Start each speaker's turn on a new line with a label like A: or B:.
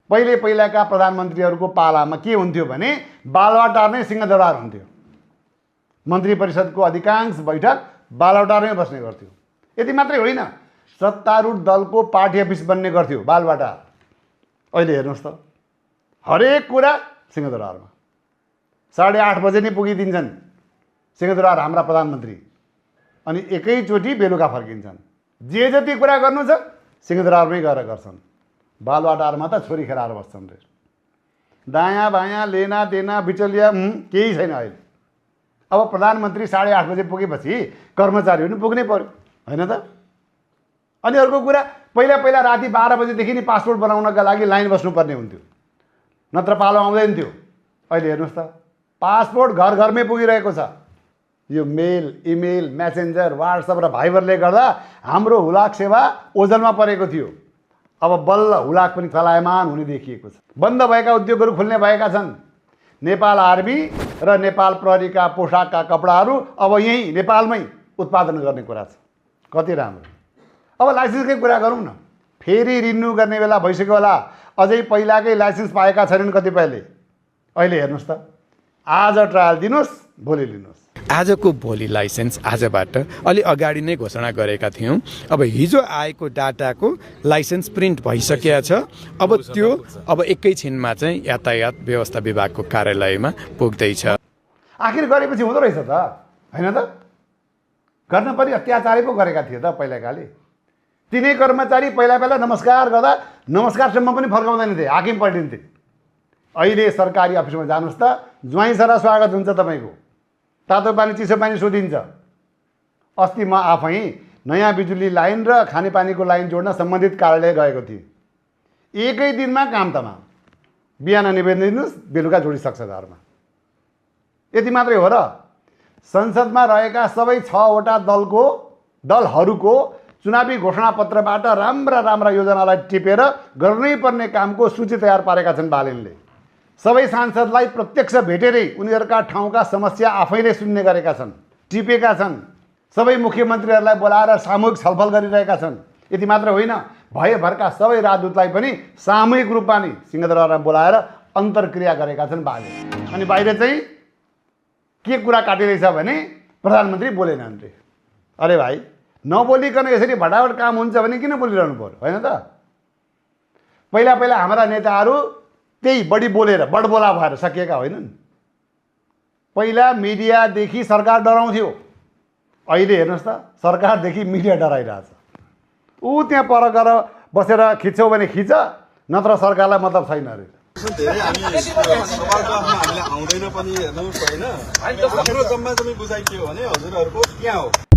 A: पहिलाका प्रधानमन्त्रीहरूको पालामा के हुन्थ्यो भने बालुवाटार नै सिंहदरबार हुन्थ्यो। मन्त्री परिषदको अधिकांश बैठक बालुवाटारमै बस्ने गर्थ्यो। यति मात्रै होइन, सत्तारूढ दलको पार्टी अफिस बन्ने गर्थ्यो बालुवाटार। अहिले हेर्नुहोस् त, हरेक कुरा सिंहदरबारमा 8:30 बजे नै पुगिदिन्छन् सिंहदरबार हाम्रा प्रधानमन्त्री, अनि एकैचोटि बेलुका फर्किन्छन्। जे जति कुरा गर्नु छ सिंहदरबारमै गएर गर्छन्। बालुवाटारमा त छोरी खेलाएर बस्छन् रे। दायाँ बायाँ लेना देना बिचौलिया केही छैन अहिले। अब प्रधानमन्त्री 8:30 बजे पुगेपछि कर्मचारीहरू पनि पुग्नै पर्यो, होइन त? अनि अर्को कुरा, पहिला राति 12 बजेदेखि नि पासपोर्ट बनाउनका लागि लाइन बस्नुपर्ने हुन्थ्यो, नत्र पालो आउँदैन थियो। अहिले हेर्नुहोस् त, पासपोर्ट घर घरमै पुगिरहेको छ। यो मेल, इमेल, मेसेन्जर, व्हाट्सएप र भाइबरले गर्दा हाम्रो हुलाक सेवा ओझलमा परेको थियो। अब बल्ल हुलाक पनि चलायमान हुने देखिएको छ। बन्द भएका उद्योगहरू खुल्ने भएका छन्। नेपाल आर्मी र नेपाल प्रहरीका पोसाकका कपडाहरू अब यहीँ नेपालमै उत्पादन गर्ने कुरा छ। कति राम्रो। अब लाइसेन्सकै कुरा गरौँ न। फेरि रिन्यू गर्ने बेला भइसक्यो होला, अझै पहिलाकै लाइसेन्स पाएका छैनन् कतिपयले। अहिले हेर्नुहोस् त, आज ट्रायल दिनुहोस्, भोलि लिनुहोस्।
B: आजको भोलि लाइसेन्स आजबाट अलि अगाडि नै घोषणा गरेका थियौँ। अब हिजो आएको डाटाको लाइसेन्स प्रिन्ट भइसकेको छ। अब त्यो एकैछिनमा चाहिँ यातायात व्यवस्था विभागको कार्यालयमा पुग्दैछ।
A: आखिर गरेपछि हुँदो रहेछ त, होइन त? गर्न पनि अत्याचारै पो गरेका थिए त पहिलाकाले। तिनै कर्मचारी पहिला नमस्कार गर्दा नमस्कारसम्म पनि फर्काउँदैन थिए, हाकिम पल्टिन्थे। अहिले सरकारी अफिसमा जानुहोस् त, ज्वाइँ सर स्वागत हुन्छ तपाईँको। तातो पानी चिसो पानी सोधिन्छ। अस्ति म आफै नयाँ बिजुली लाइन र खानेपानीको लाइन जोड्न सम्बन्धित कार्यालय गएको थिएँ। एकै दिनमा काम तमाम। बिहान निवेदन दिनुहोस्, बेलुका जोडिसक्छ घरमा। यति मात्रै हो र? संसदमा रहेका सबै 6वटा दलहरूको चुनावी घोषणापत्रबाट राम्रा योजनालाई टिपेर गर्नै पर्ने कामको सूची तयार पारेका छन् बालेनले। सबै सांसदलाई प्रत्यक्ष भेटेरै उनीहरूका ठाउँका समस्या आफैले सुन्ने गरेका छन्, टिपेका छन्। सबै मुख्यमन्त्रीहरूलाई बोलाएर सामूहिक छलफल गरिरहेका छन्। यति मात्र होइन, भएभरका सबै राजदूतलाई पनि सामूहिक रूपमा नै सिंहदरबारमा बोलाएर अन्तर्क्रिया गरेका छन् बाले। अनि बाहिर चाहिँ के कुरा काटिरहेछ भने प्रधानमन्त्री बोलेनन् रे। अरे भाइ, नबोलिकन यसरी भटाभट काम हुन्छ भने किन बोलिरहनु पर्यो, होइन त? पहिला हाम्रा नेताहरू त्यही बढी बोलेर बडबोला भएर सकिएका होइनन्। पहिला मिडियादेखि सरकार डराउँथ्यो, अहिले हेर्नुहोस् त सरकारदेखि मिडिया डराइरहेछ। ऊ त्यहाँ पर गएर बसेर खिच्छौ भने खिच, नत्र सरकारलाई मतलब छैन अरे।
C: धेरै हामी सवालको हामीलाई आउँदैन पनि हेर्नुहोस्, होइन? हाम्रो जम्मा बुझाइ के हो भने हजुरहरूको यहाँ हो